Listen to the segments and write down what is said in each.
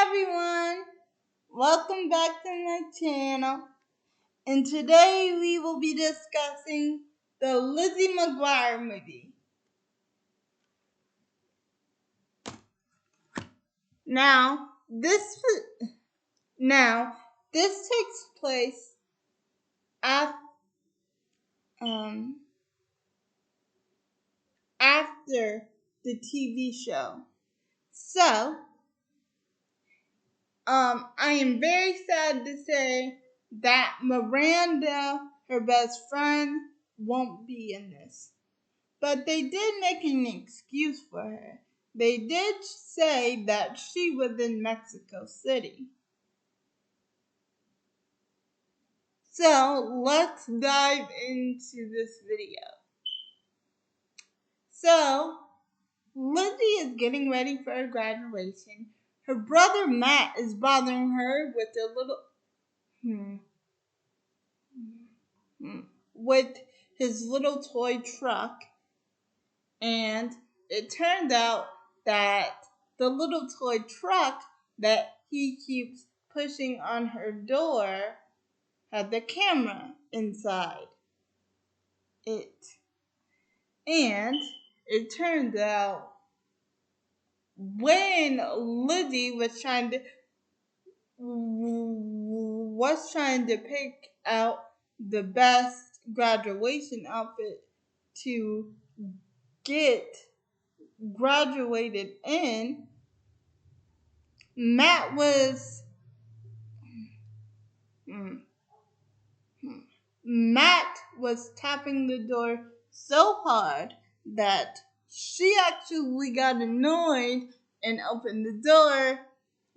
everyone, welcome back to my channel, and today we will be discussing the Lizzie McGuire movie. Now, this takes place after the TV show. So, I am very sad to say that Miranda, her best friend, won't be in this. But they did make an excuse for her. They did say that she was in Mexico City. So let's dive into this video. So Lizzie is getting ready for her graduation. Her brother Matt is bothering her with a little with his little toy truck, and it turned out that the little toy truck that he keeps pushing on her door had the camera inside it. And it turned out when Lizzie was trying to pick out the best graduation outfit to get graduated in, Matt was tapping the door so hard that she actually got annoyed and opened the door,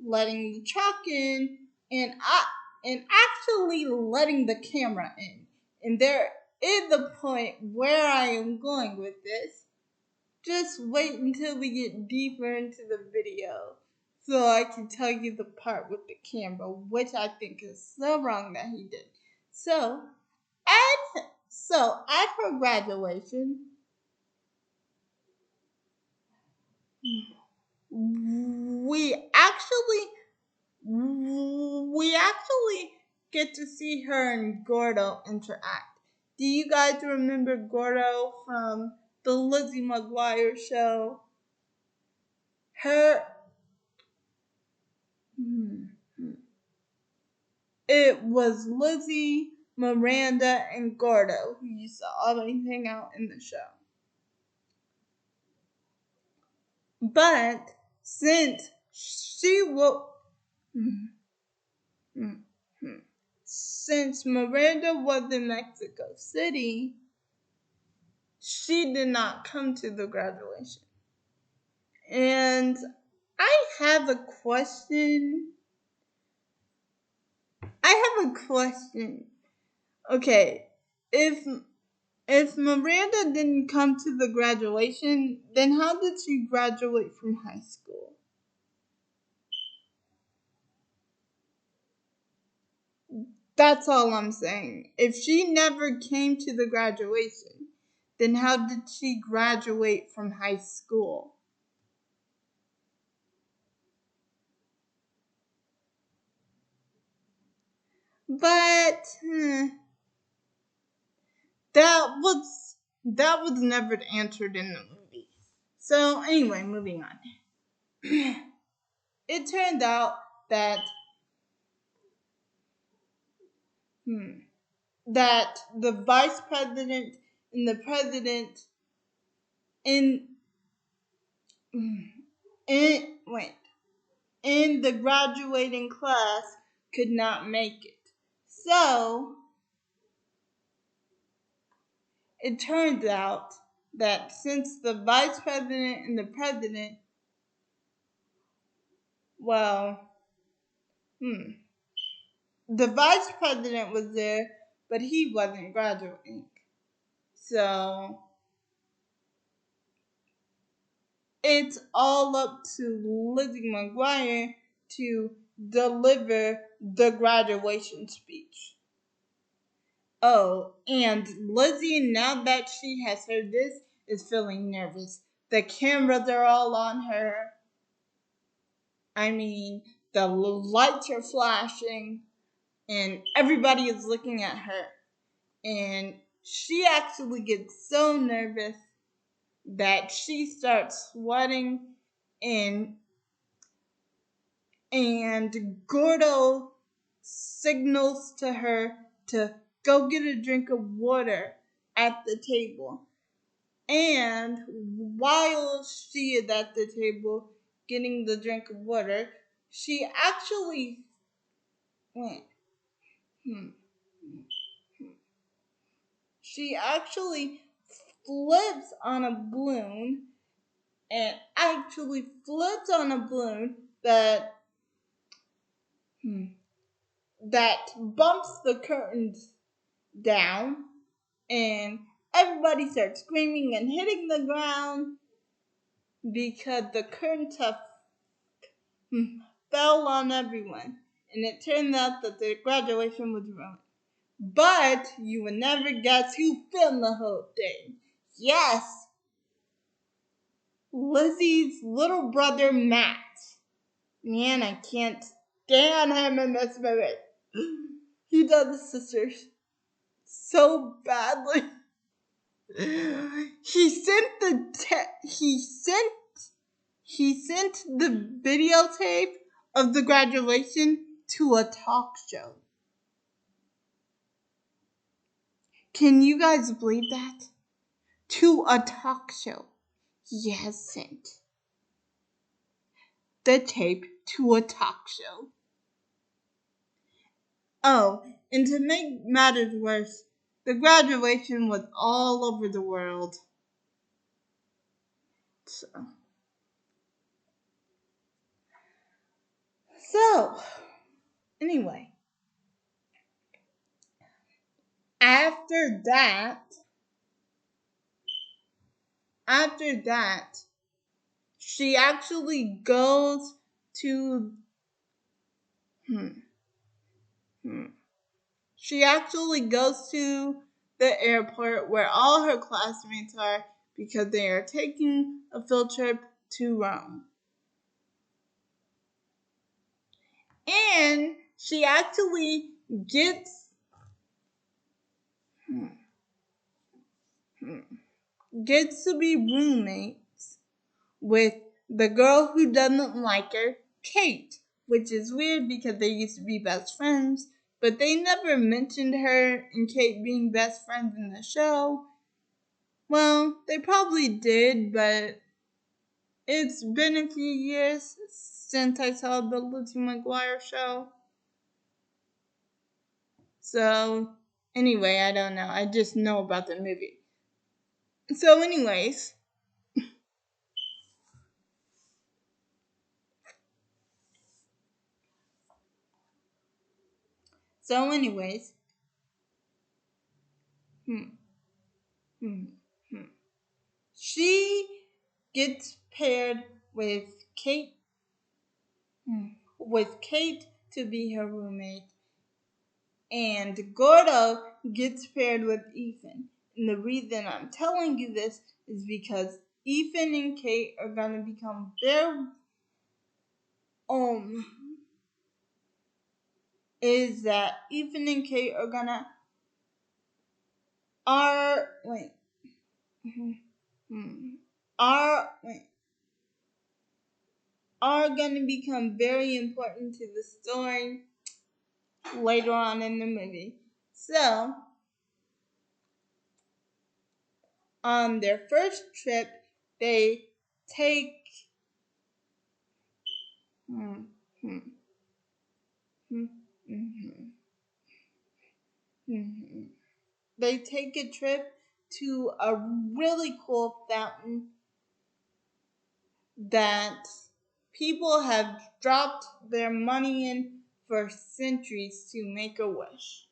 letting the truck in, and actually letting the camera in. And there is a point where I am going with this. Just wait until we get deeper into the video so I can tell you the part with the camera, which I think is so wrong that he did. So at her graduation, we actually get to see her and Gordo interact. Do you guys remember Gordo from the Lizzie McGuire show? It was Lizzie, Miranda, and Gordo who used to always hang out in the show. But since Miranda was in Mexico City, she did not come to the graduation. And I have a question. Okay, if Miranda didn't come to the graduation, then how did she graduate from high school? That's all I'm saying. If she never came to the graduation, then how did she graduate from high school? But that was never answered in the movie. So anyway, moving on. It turned out that that the vice president and the president in the graduating class could not make it. So it turns out that since the vice president and the president, the vice president was there, but he wasn't graduating. So it's all up to Lizzie McGuire to deliver the graduation speech. Oh, and Lizzie, now that she has heard this, is feeling nervous. The cameras are all on her. I mean, the lights are flashing, and everybody is looking at her. And she actually gets so nervous that she starts sweating, and Gordo signals to her to go get a drink of water at the table. And while she is at the table getting the drink of water, she actually she actually flips on a balloon that bumps the curtains down, and everybody starts screaming and hitting the ground because the curtains have fell on everyone, and it turned out that the graduation was ruined. But you would never guess who filmed the whole thing. Yes, Lizzie's little brother Matt. Man, I can't stand him in this movie. He does his sisters so badly. He sent the videotape of the graduation to a talk show. Can you guys believe that? To a talk show. He has sent the tape to a talk show. Oh, and to make matters worse, the graduation was all over the world. So, anyway, after that, she actually goes to the airport where all her classmates are because they are taking a field trip to Rome. And she actually gets to be roommates with the girl who doesn't like her, Kate, which is weird because they used to be best friends, but they never mentioned her and Kate being best friends in the show. Well, they probably did, but it's been a few years since I saw the Lizzie McGuire show. So, anyway, I don't know. I just know about the movie. So, anyways. She gets paired with Kate to be her roommate, and Gordo gets paired with Ethan. And the reason I'm telling you this is because Ethan and Kate are gonna become Ethan and Kate are gonna are gonna become very important to the story later on in the movie. So, on their first trip, they take they take a trip to a really cool fountain that people have dropped their money in for centuries to make a wish.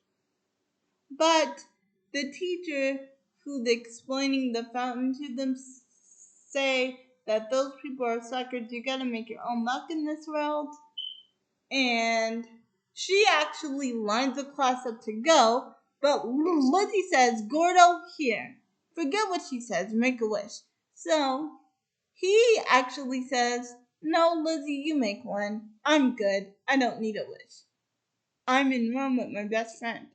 But the teacher who's explaining the fountain to them say that those people are suckers. You gotta make your own luck in this world. And she actually lines the class up to go, but Lizzie says, Gordo, here. Forget what she says, make a wish. So he actually says No, Lizzie, you make one. I'm good. I don't need a wish. I'm in Rome with my best friend.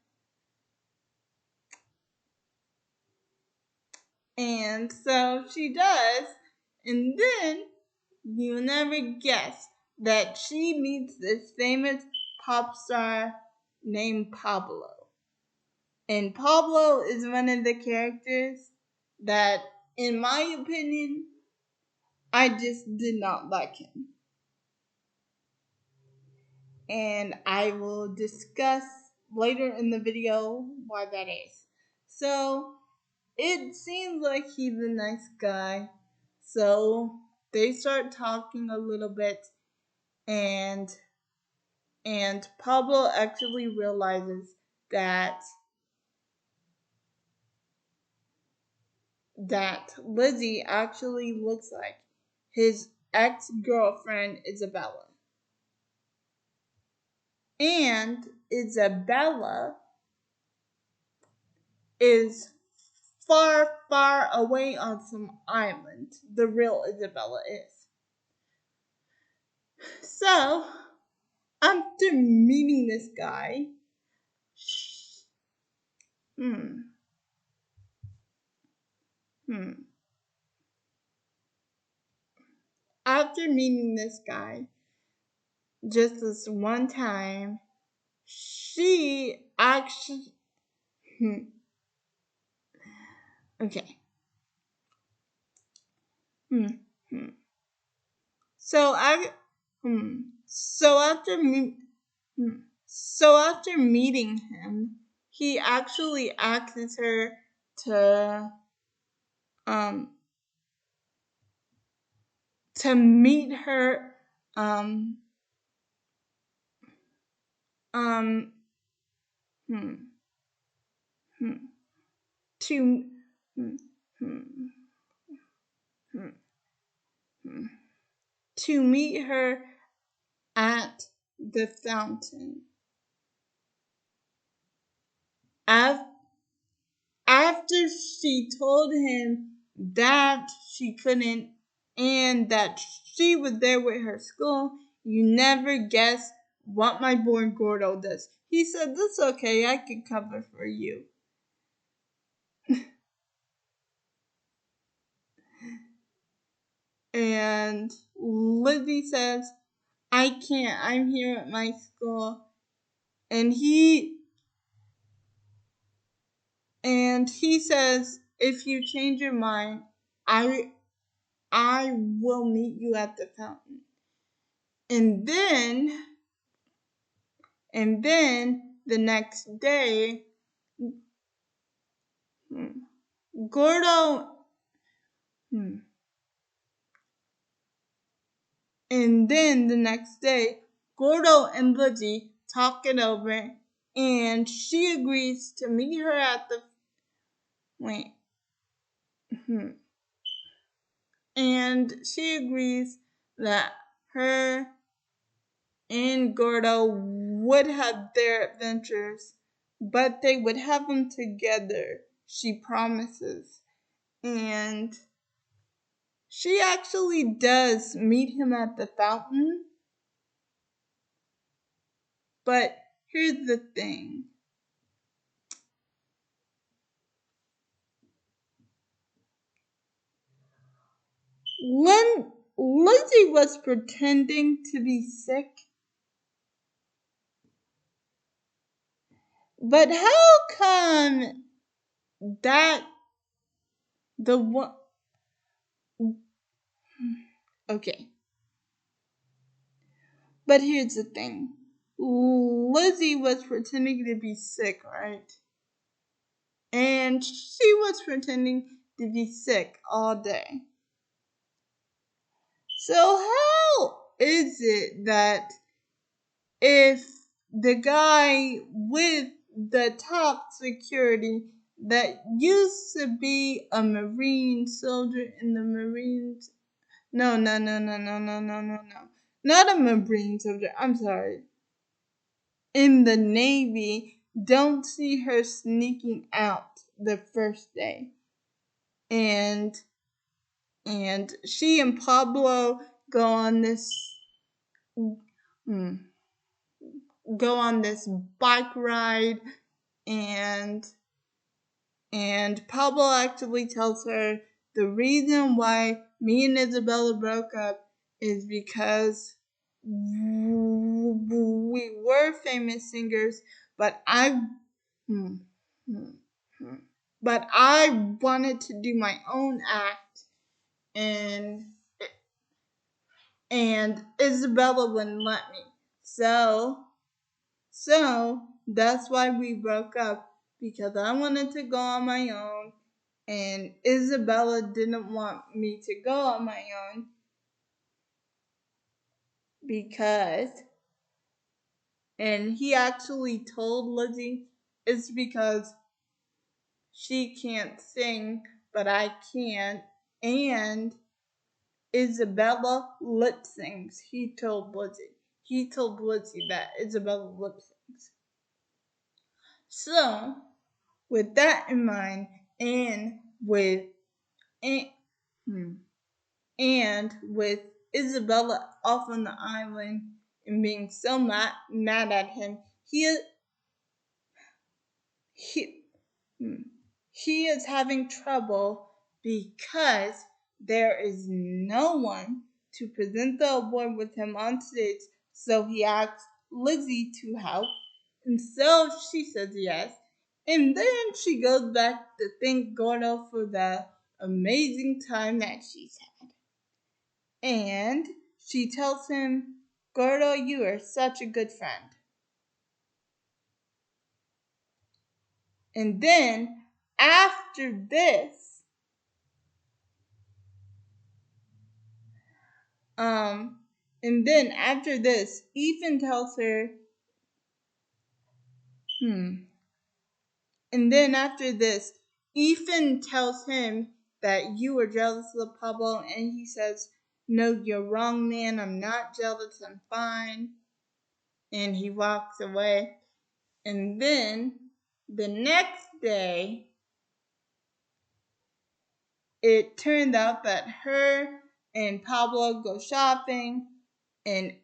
And so she does, and then you'll never guess that she meets this famous pop star named Pablo. And Pablo is one of the characters that, in my opinion, I just did not like him. And I will discuss later in the video why that is. So, it seems like he's a nice guy. So, they start talking a little bit, and Pablo actually realizes that Lizzie actually looks like his ex-girlfriend Isabella. And Isabella is far, far away on some island. The real Isabella is. So, after meeting this guy, after meeting this guy, just this one time, she actually, okay. So after meeting him, he actually asks her to meet her to meet her at the fountain. After she told him that she couldn't and that she was there with her school, you never guess what my boy Gordo does. He said, "That's okay, I can cover for you." And Lizzie says, "I can't, I'm here at my school." And he says, "If you change your mind, I will meet you at the fountain." And then the next day, Gordo and Lizzie talk it over, and she agrees to meet her at the and she agrees that her and Gordo would have their adventures, but they would have them together, she promises. And she actually does meet him at the fountain. But here's the thing. Lizzie was pretending to be sick. But how come that the one... Okay. But here's the thing. Lizzie was pretending to be sick, right? And she was pretending to be sick all day. So how is it that if the guy with the top security that used to be a Marine soldier in the Marines... No. Not a Marine soldier, I'm sorry. In the Navy, don't see her sneaking out the first day. And she and Pablo go on this hmm, go on this bike ride, and Pablo actually tells her the reason why me and Isabella broke up is because we were famous singers, but hmm, hmm, hmm. but I wanted to do my own act, and Isabella wouldn't let me. So that's why we broke up, because I wanted to go on my own, and Isabella didn't want me to go on my own because, and he actually told Lizzie, it's because she can't sing, but I can, and Isabella lip syncs. He told Lizzie that Isabella lip syncs. So, with that in mind, and with and, and with Isabella off on the island and being so mad at him, he he is having trouble because there is no one to present the award with him on stage. So he asks Lizzie to help, and so she says yes. And then she goes back to thank Gordo for the amazing time that she's had. And she tells him, Gordo, you are such a good friend. And then after this, Ethan tells her, and then after this, Ethan tells him that you are jealous of Pablo, and he says, no, you're wrong, man. I'm not jealous. I'm fine. And he walks away. And then the next day, it turned out that her and Pablo go shopping, and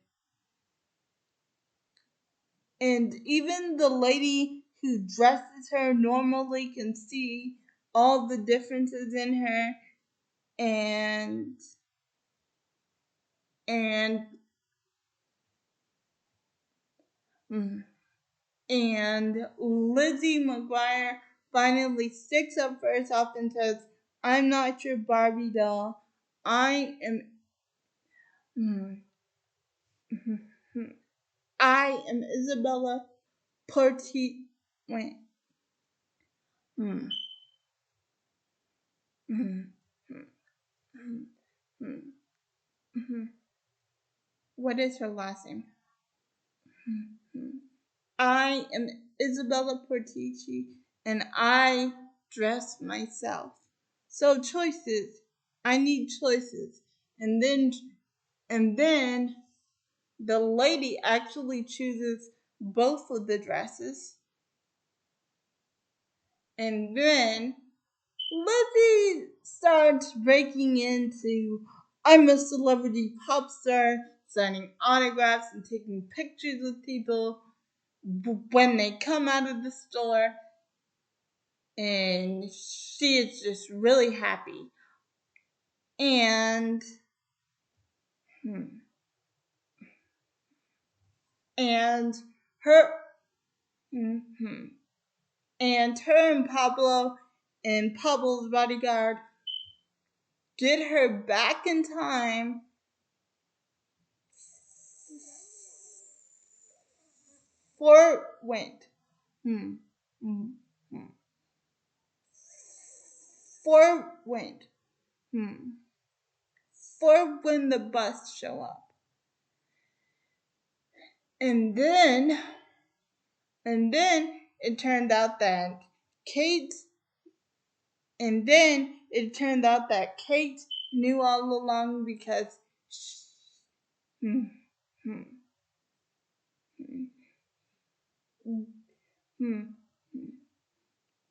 even the lady who dresses her normally can see all the differences in her, and and Lizzie McGuire finally sticks up for herself and says, I'm not your Barbie doll. I am I am Isabella Porti. Wait. What is her last name? I am Isabella Portici, and I dress myself. So choices. I need choices. And then the lady actually chooses both of the dresses. And then Lizzie starts breaking into, I'm a celebrity pop star, signing autographs and taking pictures with people when they come out of the store. And she is just really happy. And and her and Pablo and Pablo's bodyguard get her back in time for for when the bus show up. And then it turned out that Kate knew all along because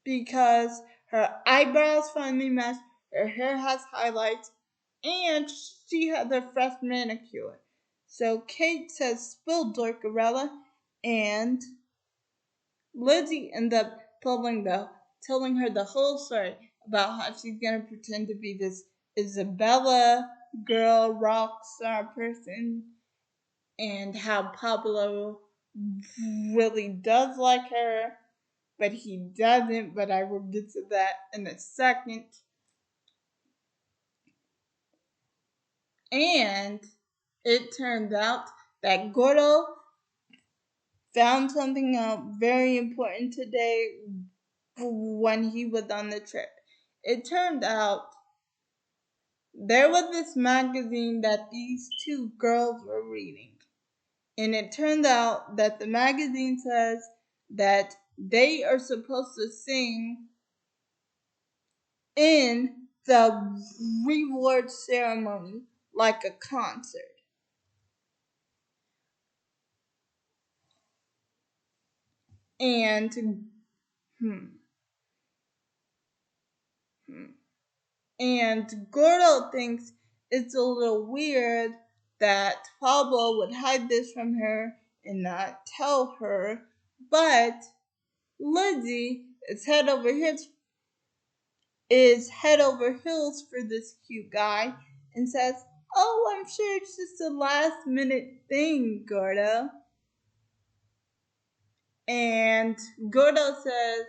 because her eyebrows finally matched, her hair has highlights, and she had their fresh manicure. So Kate says, "Spill, Dorcarella," and Lizzie ends up telling her the whole story about how she's gonna pretend to be this Isabella girl rock star person, and how Pablo really does like her, but he doesn't. But I will get to that in a second. And it turns out that Gordo found something out very important today when he was on the trip. It turned out there was this magazine that these two girls were reading. And it turned out that the magazine says that they are supposed to sing in the reward ceremony like a concert. And hmm, hmm. And Gordo thinks it's a little weird that Pablo would hide this from her and not tell her, but Lizzie is head over heels for this cute guy and says, "Oh, I'm sure it's just a last minute thing, Gordo." And Gordo says,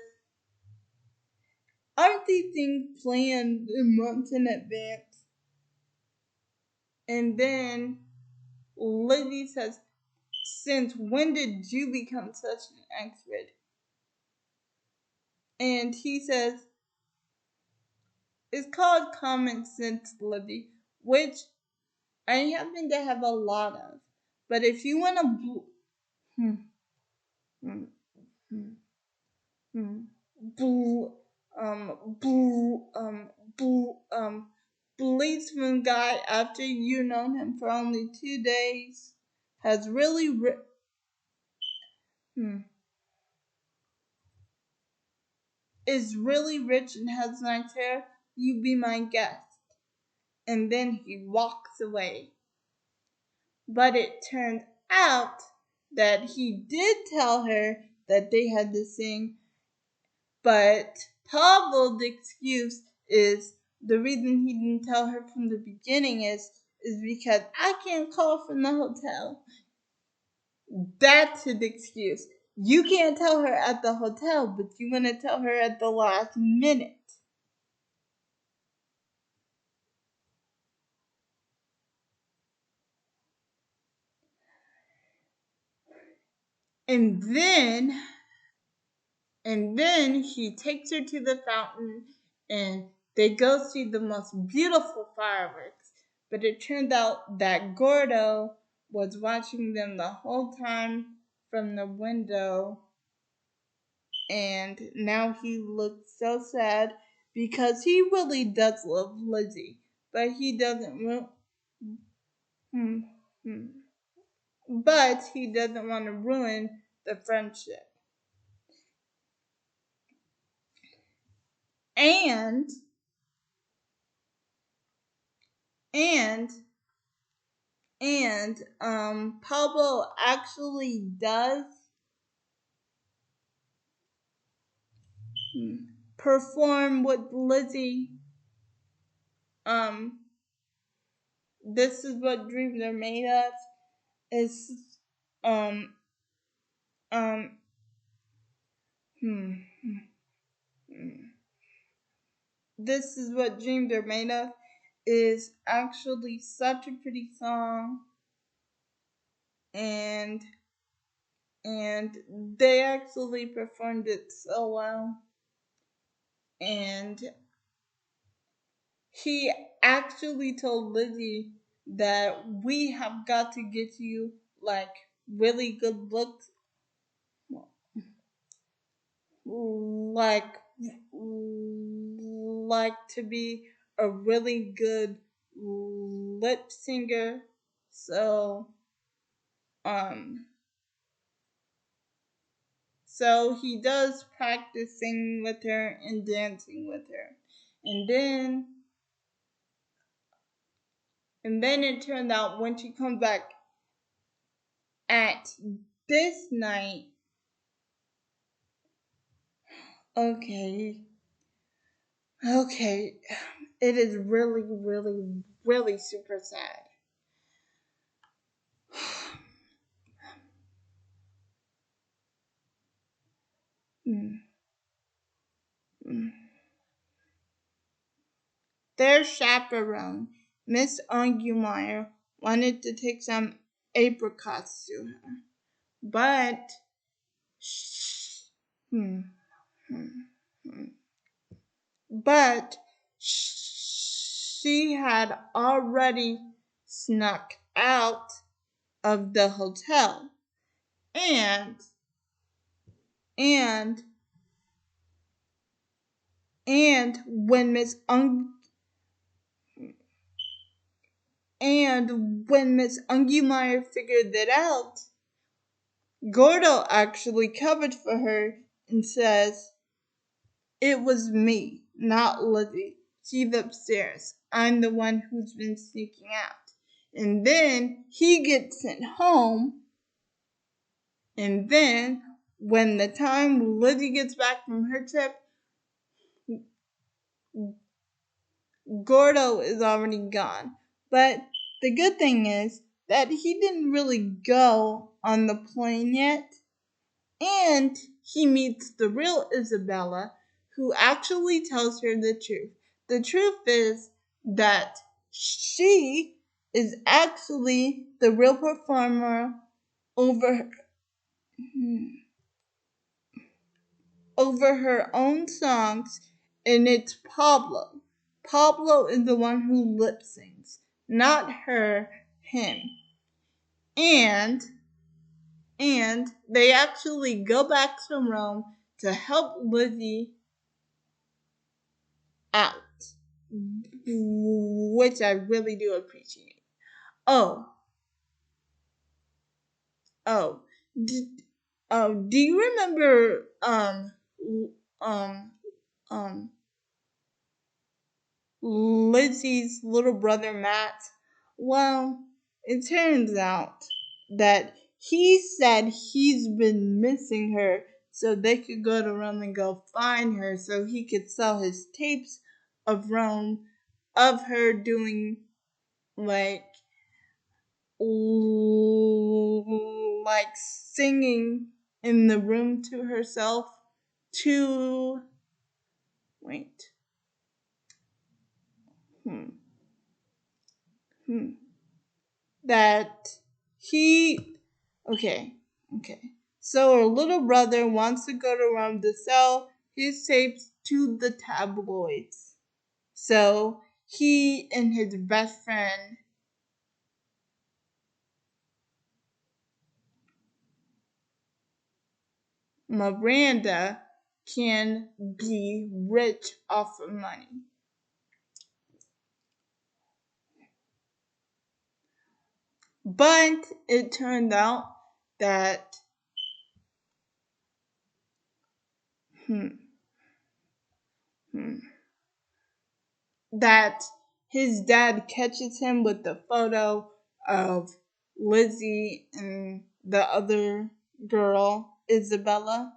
"Aren't these things planned months in advance?" And then Lizzie says, "Since when did you become such an expert?" And he says, "It's called common sense, Lizzie, which I happen to have a lot of. But if you want to hmm, hmm, hmm, hmm, bl- policeman guy after you known him for only 2 days has really hmm, is really rich and has nice hair, you be my guest." And then he walks away. But it turned out that he did tell her that they had to sing, but Pablo's excuse is the reason he didn't tell her from the beginning is because I can't call from the hotel. That's his excuse. You can't tell her at the hotel, but you want to tell her at the last minute. And then he takes her to the fountain and they go see the most beautiful fireworks. But it turned out that Gordo was watching them the whole time from the window, and now he looks so sad because he really does love Lizzie, but he doesn't hmm, hmm, but he doesn't want to ruin the friendship. And and Pablo actually does perform with Lizzie. Um, this is what dreams are made of. Is um um hmm, this is what dreams are made of is actually such a pretty song, and they actually performed it so well, and he actually told Lizzie that we have got to get you like really good looks, like to be a really good lip singer. So um he does practice singing with her and dancing with her. And then And then it turned out when she comes back at this night, okay, it is really, really, really super sad. Their chaperone, Miss MCGUIRE, wanted to take some apricots to her, but but she had already snuck out of the hotel, and and and when Miss MCGUIRE figured that out, Gordo actually covered for her and says, "It was me, not Lizzie. She's upstairs. I'm the one who's been sneaking out." And then he gets sent home. And then when the time Lizzie gets back from her trip, Gordo is already gone. But the good thing is that he didn't really go on the plane yet. And he meets the real Isabella, who actually tells her the truth. The truth is that she is actually the real performer over her own songs, and it's Pablo. Pablo is the one who lip syncs, not him. And they actually go back to Rome to help Lizzie out, which I really do appreciate. Oh, do you remember Lizzie's little brother Matt? Well, it turns out that he said he's been missing her, so they could go to Rome and go find her so he could sell his tapes of Rome, of her doing like singing in the room to herself to wait. That he okay. So her little brother wants to go to Rome to sell his tapes to the tabloids. So he and his best friend Miranda can be rich off of money. But it turned out that that his dad catches him with the photo of Lizzie and the other girl, Isabella.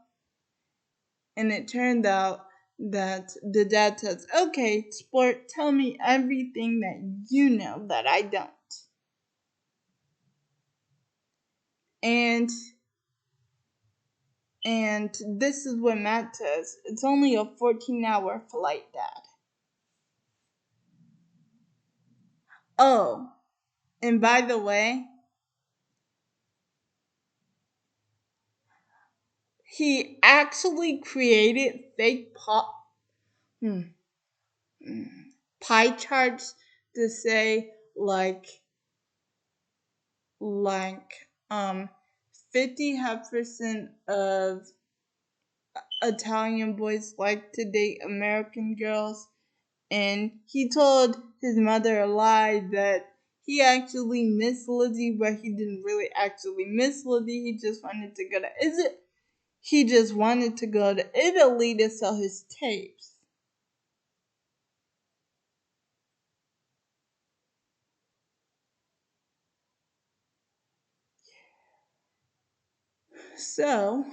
And it turned out that the dad says, "Okay, sport, tell me everything that you know that I don't." And this is what Matt says. "It's only a 14-hour flight, Dad." Oh, and by the way, he actually created fake pie charts to say like 50% of Italian boys like to date American girls, and he told his mother a lie that he actually missed Lizzie, but he didn't really actually miss Lizzie. He just wanted to go to Italy to sell his tapes. So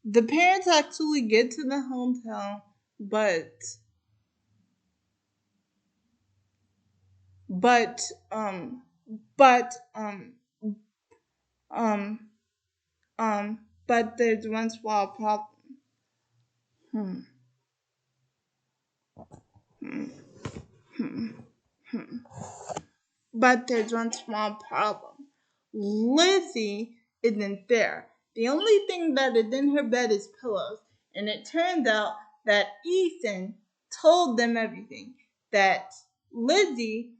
the parents actually get to the hotel, but but um but um um but there's one small problem. Hmm. Hmm. Hmm. Hmm. But there's one small problem. Lizzie isn't there. The only thing that is in her bed is pillows, and it turns out that Ethan told them everything. That Lizzie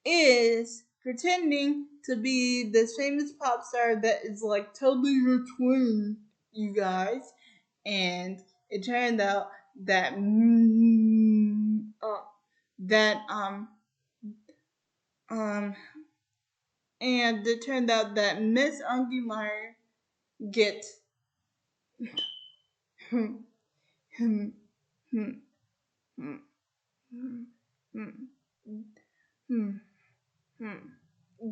is pretending to be this famous pop star that is like totally your twin, you guys. And it turned out that that um and it turned out that Miss Ungemeyer gets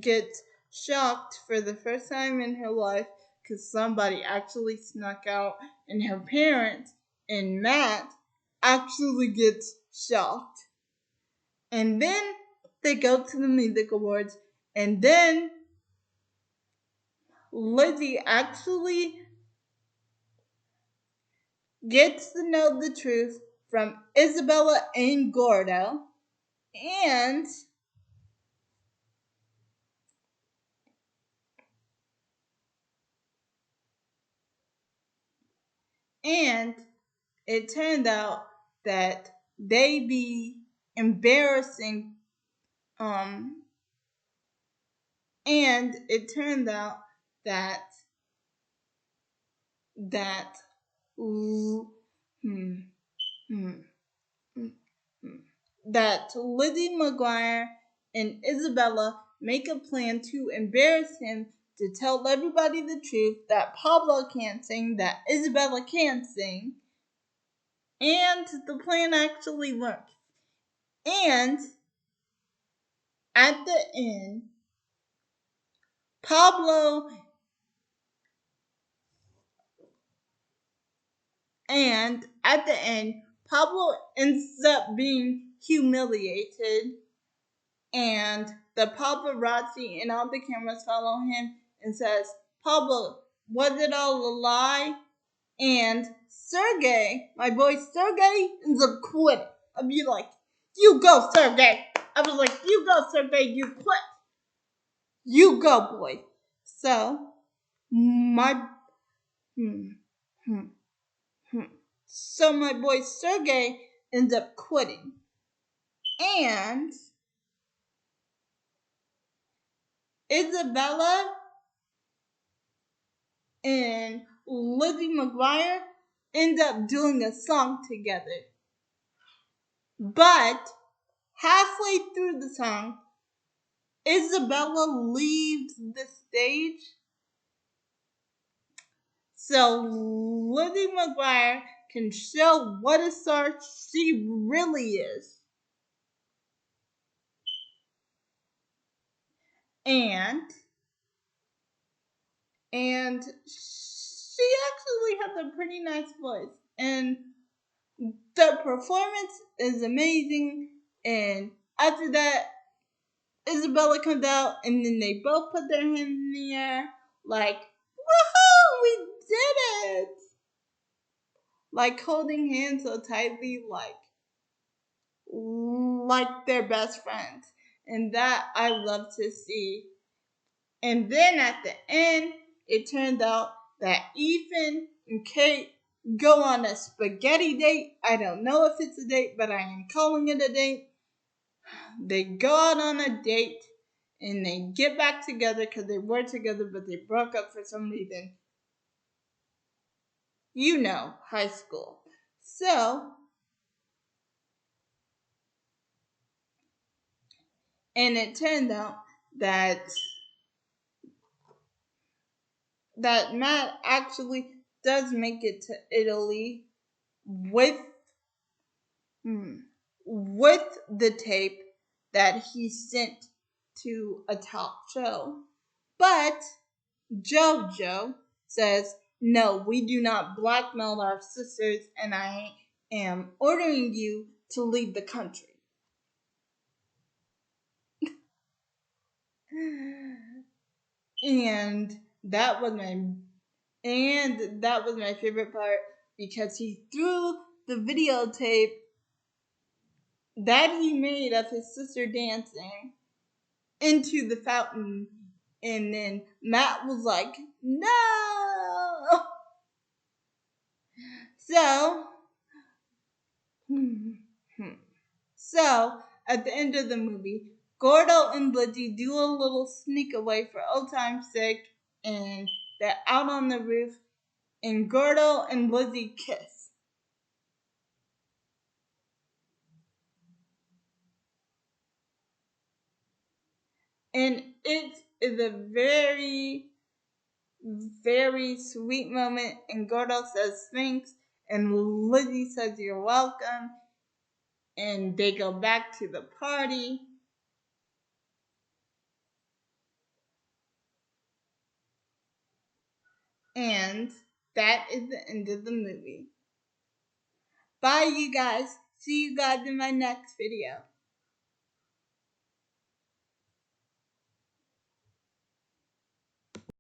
gets shocked for the first time in her life because somebody actually snuck out, and her parents and Matt actually gets shocked. And then they go to the music awards, and then Lizzie actually gets to know the truth from Isabella and Gordo, and and it turned out that they be embarrassing um and it turned out that that hmm, hmm, hmm, hmm, that Lizzie McGuire and Isabella make a plan to embarrass him, to tell everybody the truth that Pablo can't sing, that Isabella can't sing, and the plan actually works. And at the end, Pablo and at the end, Pablo ends up being humiliated, and the paparazzi and all the cameras follow him and says, "Pablo, was it all a lie?" And Sergey, my boy Sergey, ends up quitting. I'd be like, "You go, Sergey." I was like, "You go, Sergey. You quit. You go, boy." So my hmm, hmm, hmm. So my boy Sergey ends up quitting, and Isabella and Lizzie McGuire end up doing a song together. But halfway through the song, Isabella leaves the stage. So Lizzie McGuire can show what a star she really is. And she actually has a pretty nice voice. And the performance is amazing. And after that, Isabella comes out, and then they both put their hands in the air, like, woohoo, we did it! Like holding hands so tightly, like they're best friends. And that I love to see. And then at the end, it turned out that Ethan and Kate go on a spaghetti date. I don't know if it's a date, but I am calling it a date. They go out on a date and they get back together because they were together, but they broke up for some reason. You know, high school. So, and it turned out that Matt actually does make it to Italy with with the tape that he sent to a talk show. But JoJo says, "No, we do not blackmail our sisters, and I am ordering you to leave the country." And that was my favorite part, because he threw the videotape that he made of his sister dancing into the fountain, and then Matt was like, "No!" So, at the end of the movie, Gordo and Lizzie do a little sneak away for old time's sake, and they're out on the roof, and Gordo and Lizzie kiss. And it is a very, very sweet moment, and Gordo says thanks, and Lizzie says you're welcome, and they go back to the party. And that is the end of the movie. Bye, you guys. See you guys in my next video.